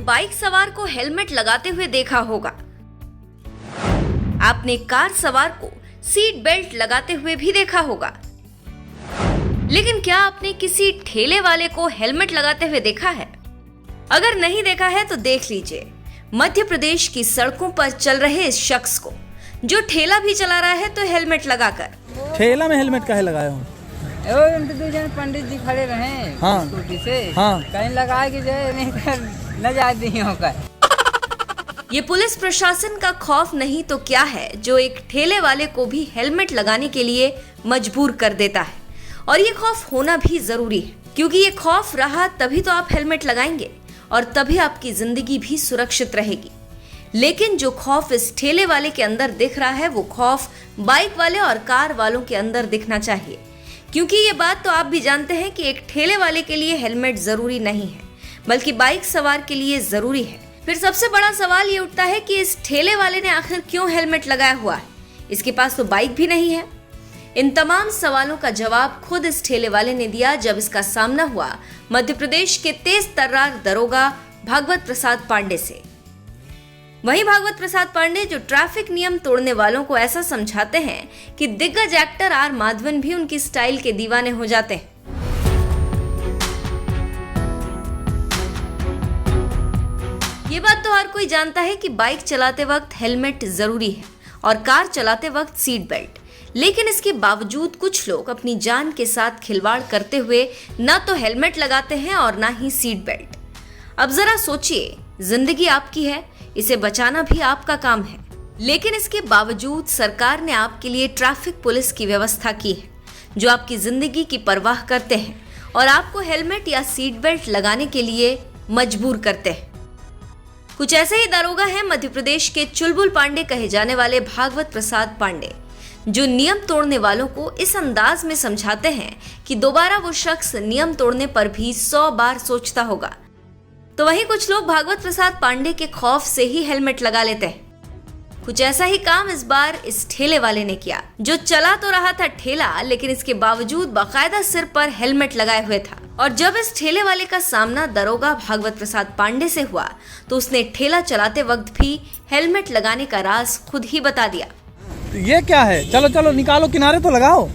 Bike सवार को helmet लगाते हुए देखा होगा। आपने कार सवार को सीट बेल्ट लगाते हुए भी देखा होगा। लेकिन क्या आपने किसी ठेले वाले को हेलमेट लगाते हुए देखा है? अगर नहीं देखा है तो देख लीजिए मध्य प्रदेश की सड़कों पर चल रहे इस शख्स को, जो ठेला भी चला रहा है तो हेलमेट लगाकर। ठेला में हेलमेट काहे लगाए हो? पंडित जी खड़े रहे हाँ, स्कूटी से हाँ, कहीं लगा के जाए नहीं न जाती होगा। ये पुलिस प्रशासन का खौफ नहीं तो क्या है जो एक ठेले वाले को भी हेलमेट लगाने के लिए मजबूर कर देता है। और ये खौफ होना भी जरूरी है, क्योंकि ये खौफ रहा तभी तो आप हेलमेट लगाएंगे और तभी आपकी जिंदगी भी सुरक्षित रहेगी। लेकिन जो खौफ इस ठेले वाले के अंदर दिख रहा है वो खौफ बाइक वाले और कार वालों के अंदर दिखना चाहिए, क्योंकि ये बात तो आप भी जानते हैं कि एक ठेले वाले के लिए हेलमेट जरूरी नहीं है, बल्कि बाइक सवार के लिए जरूरी है। फिर सबसे बड़ा सवाल ये उठता है कि इस ठेले वाले ने आखिर क्यों हेलमेट लगाया हुआ है? इसके पास तो बाइक भी नहीं है। इन तमाम सवालों का जवाब खुद इस ठेले वाले ने दिया जब इसका सामना हुआ मध्य प्रदेश के तेज तर्रार दरोगा भागवत प्रसाद पांडे से। वहीं भागवत प्रसाद पांडे जो ट्रैफिक नियम तोड़ने वालों को ऐसा समझाते हैं कि दिग्गज एक्टर आर माधवन भी उनकी स्टाइल के दीवाने हो जाते हैं। ये बात तो हर कोई जानता है कि बाइक चलाते वक्त हेलमेट जरूरी है और कार चलाते वक्त सीट बेल्ट, लेकिन इसके बावजूद कुछ लोग अपनी जान के साथ खिलवाड़ करते हुए न तो हेलमेट लगाते हैं और ना ही सीट बेल्ट। अब जरा सोचिए, जिंदगी आपकी है, इसे बचाना भी आपका काम है, लेकिन इसके बावजूद सरकार ने आपके लिए ट्रैफिक पुलिस की व्यवस्था की है, जो आपकी जिंदगी की परवाह करते हैं और आपको हेलमेट या सीट बेल्ट लगाने के लिए मजबूर करते हैं। कुछ ऐसे ही दरोगा हैं मध्य प्रदेश के चुलबुल पांडे कहे जाने वाले भागवत प्रसाद पांडे, जो नियम तोड़ने वालों को इस अंदाज में समझाते हैं कि दोबारा वो शख्स नियम तोड़ने पर भी 100 बार सोचता होगा। तो वहीं कुछ लोग भागवत प्रसाद पांडे के खौफ से ही हेलमेट लगा लेते हैं। कुछ ऐसा ही काम इस बार इस ठेले वाले ने किया, जो चला तो रहा था ठेला, लेकिन इसके बावजूद बाकायदा सिर पर हेलमेट लगाए हुए था। और जब इस ठेले वाले का सामना दरोगा भागवत प्रसाद पांडे से हुआ तो उसने ठेला चलाते वक्त भी हेलमेट लगाने का राज खुद ही बता दिया। ये क्या है? चलो चलो निकालो, किनारे तो लगाओ।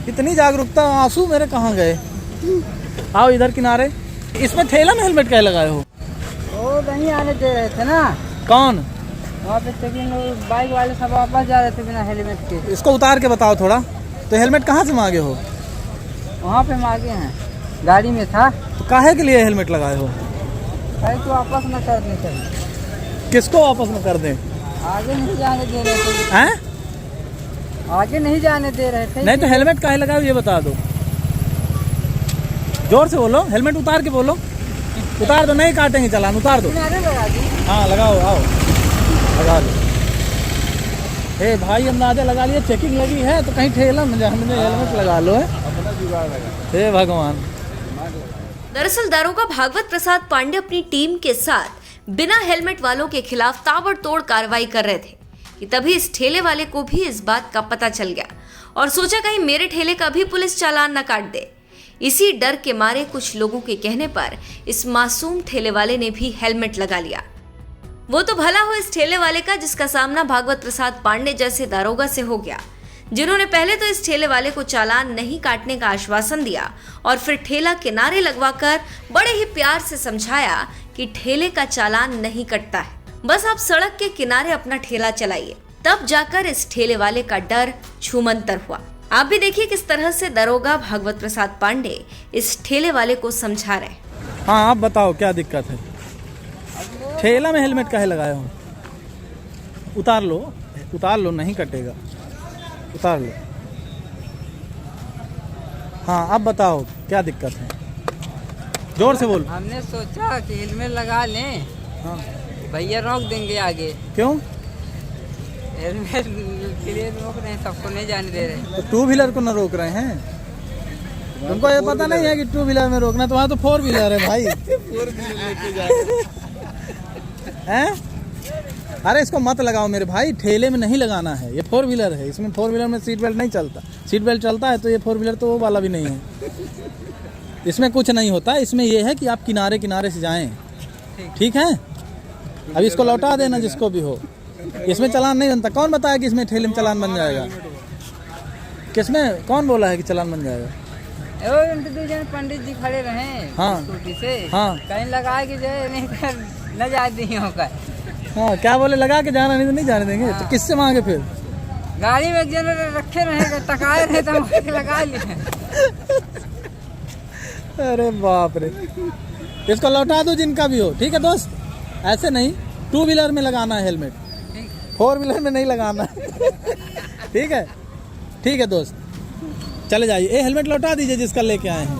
इतनी जागरूकता, आंसू मेरे कहाँ गए? आओ इधर किनारे। इसमें ठेला में हेलमेट क्या लगाए हो? वो नहीं आने दे रहे थे ना। कौन? वहाँ पे चेकिंग, बाइक वाले सब वापस जा रहे थे बिना हेलमेट के। इसको उतार के बताओ थोड़ा। तो हेलमेट कहाँ से मांगे हो? वहाँ पे मांगे हैं, गाड़ी में था। तो काहे के लिए हेलमेट लगाए हो? तो वापस न करने चाहिए। किसको वापस न कर दें? आगे नहीं जाने दे रहे थे। हैं? आगे नहीं जाने दे रहे थे। नहीं तो हेलमेट काहे लगाए ये बता दो। जोर से बोलो, हेलमेट उतार के बोलो। उतार दो, नहीं काटेंगे चालान, उतार दो। लगा दी। हाँ लगाओ, आओ लगा दो। हे भाई अंदाजा लगा लिया, चेकिंग लगी है तो कहीं ठेला में जाने हेलमेट लगा लो। हे भगवान। दरअसल दरोगा भागवत प्रसाद पांडे अपनी टीम के साथ बिना हेलमेट वालों के खिलाफ ताबड़तोड़ कार्रवाई कर रहे थे कि तभी इस ठेले वाले को भी इस बात का पता चल गया और सोचा कहीं मेरे ठेले का भी पुलिस चालान न काट दे। इसी डर के मारे कुछ लोगों के कहने पर इस मासूम ठेले वाले ने भी हेलमेट लगा लिया। वो तो भला हो इस ठेले वाले का जिसका सामना भागवत प्रसाद पांडे जैसे दारोगा से हो गया, जिन्होंने पहले तो इस ठेले वाले को चालान नहीं काटने का आश्वासन दिया और फिर ठेला किनारे लगवाकर बड़े ही प्यार से समझाया कि ठेले का चालान नहीं कटता है, बस आप सड़क के किनारे अपना ठेला चलाइए। तब जाकर इस ठेले वाले का डर छूमंतर हुआ। आप भी देखिए किस तरह से दरोगा भागवत प्रसाद पांडे इस ठेले वाले को समझा रहे। हाँ आप बताओ क्या दिक्कत है? ठेला में हेलमेट काहे लगाए हो? उतार लो, उतार लो, नहीं कटेगा, उतार लो। हाँ अब बताओ क्या दिक्कत है? जोर से बोल। हमने सोचा कि हेलमेट लगा लें। हाँ भैया रोक देंगे आगे। क्यों? हेलमेट के लिए रोक रहे हैं, सबको नहीं जाने दे रहे। तो टू व्हीलर को न रोक रहे हैं? तुमको ये पता नहीं है कि टू व्हीलर में रोकना, तो वहाँ तो फोर व्हीलर है भाई। हैं? अरे इसको मत लगाओ मेरे भाई, ठेले में नहीं लगाना है, ये फोर व्हीलर है। इसमें फोर व्हीलर में सीट बेल्ट नहीं चलता। सीट बेल्ट चलता है तो ये फोर व्हीलर तो वो वाला भी नहीं है। इसमें कुछ नहीं होता, इसमें ये है कि आप किनारे किनारे से जाएं। ठीक है। अब इसको लौटा देना जिसको भी हो। इसमें चालान नहीं बनता। कौन बताया कि इसमें ठेले में चालान बन जाएगा? किसमें कौन बोला है कि चालान बन जाएगा? दो जन पंडित जी खड़े रहे हाँ। स्कूटी से, हाँ। कहीं लगा के जाए नहीं कर न जाती होगा। हाँ, क्या बोले? लगा के जाना नहीं तो नहीं जाने देंगे। तो किससे मांगे फिर? गाड़ी में एक जन रखे रहेगा, टकाए रहे तो हम लगा लिए। अरे बाप रे, इसको लौटा दो जिनका भी हो, ठीक है दोस्त। ऐसे नहीं, 2 व्हीलर में लगाना है हेलमेट, 4 व्हीलर में नहीं लगाना। ठीक है, ठीक है दोस्त, चले जाइए। ये हेलमेट लौटा दीजिए जिसका लेके आए हैं।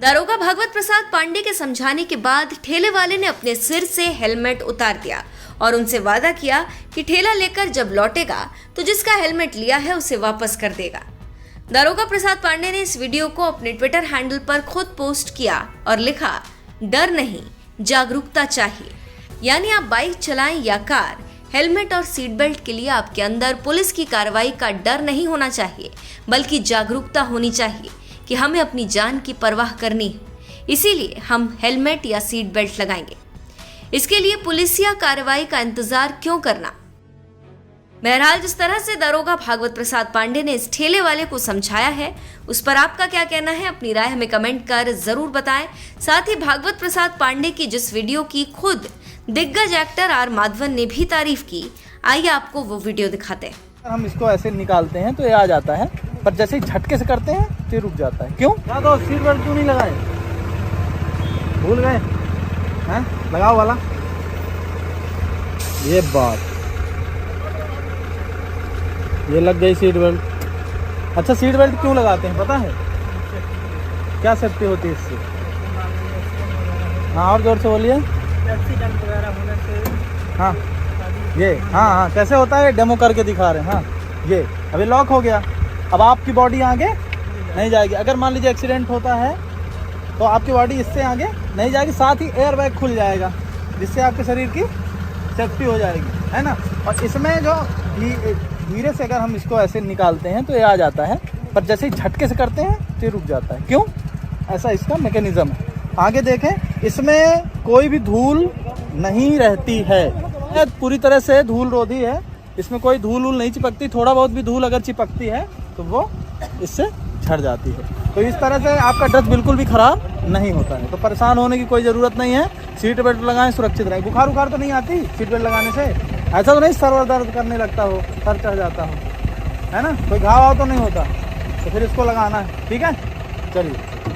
दारोगा भागवत प्रसाद पांडे के समझाने के बाद ठेले वाले ने अपने सिर से हेलमेट उतार दिया और उनसे वादा किया कि ठेला लेकर जब लौटेगा तो जिसका हेलमेट लिया है उसे वापस कर देगा। दारोगा प्रसाद पांडे ने इस वीडियो को अपने ट्विटर हैंडल पर खुद पोस्ट किया और लिखा, डर नहीं, जागरूकता चाहिए। यानी आप बाइक चलाएं या कार, हेलमेट और सीट बेल्ट के लिए आपके अंदर पुलिस की कार्रवाई का डर नहीं होना चाहिए, बल्कि जागरूकता होनी चाहिए कि हमें अपनी जान की परवाह करनी है। इसीलिए हम हेलमेट या सीट बेल्ट लगाएंगे। इसके लिए पुलिसिया कार्रवाई का इंतजार क्यों करना? बहरहाल, जिस तरह से दारोगा भागवत प्रसाद पांडे ने इस ठेले वाले को समझाया है, उस पर आपका क्या कहना है? अपनी राय हमें कमेंट कर जरूर बताएं। साथ ही भागवत प्रसाद पांडे की जिस वीडियो की खुद दिग्गज एक्टर आर माधवन ने भी तारीफ की, आइए आपको वो वीडियो दिखाते हैं। हम इसको ऐसे निकालते हैं तो ये आ जाता है, पर जैसे ही झटके से करते हैं तो रुक जाता है। क्यों? क्या तो सीट बेल्ट क्यों नहीं लगाए? भूल गए हैं? लगाओ वाला। ये बात, ये लग गई सीट बेल्ट। अच्छा, सीट बेल्ट क्यों लगाते हैं पता है? क्या सेफ्टी होती है इससे? हाँ, और जोर से बोलिए। एक्सीडेंट वगैरह होने से। हाँ, ये हाँ, कैसे होता है डेमो करके दिखा रहे हैं। हाँ, ये अभी लॉक हो गया, अब आपकी बॉडी आगे नहीं जाएगी। अगर मान लीजिए एक्सीडेंट होता है तो आपकी बॉडी इससे आगे नहीं जाएगी, साथ ही एयर बैग खुल जाएगा जिससे आपके शरीर की सेफ्टी हो जाएगी, है ना। और इसमें जो धीरे से अगर हम इसको ऐसे निकालते हैं तो ये आ जाता है, पर जैसे ही झटके से करते हैं तो ये रुक जाता है। क्यों? ऐसा इसका मैकेनिज्म है। आगे देखें, इसमें कोई भी धूल नहीं रहती है, पूरी तरह से धूल रोधी है। इसमें कोई धूल नहीं चिपकती। थोड़ा बहुत भी धूल अगर चिपकती है तो वो इससे झड़ जाती है। तो इस तरह से आपका ड्रेस बिल्कुल भी खराब नहीं होता है। तो परेशान होने की कोई ज़रूरत नहीं है। सीट बेल्ट लगाएं, सुरक्षित रहें। बुखार उखार तो नहीं आती सीट बेल्ट लगाने से? ऐसा तो नहीं सर दर्द करने लगता हो, सर चढ़ जाता हो, है ना? कोई घाव तो नहीं होता? तो फिर इसको लगाना है, ठीक है। चलिए।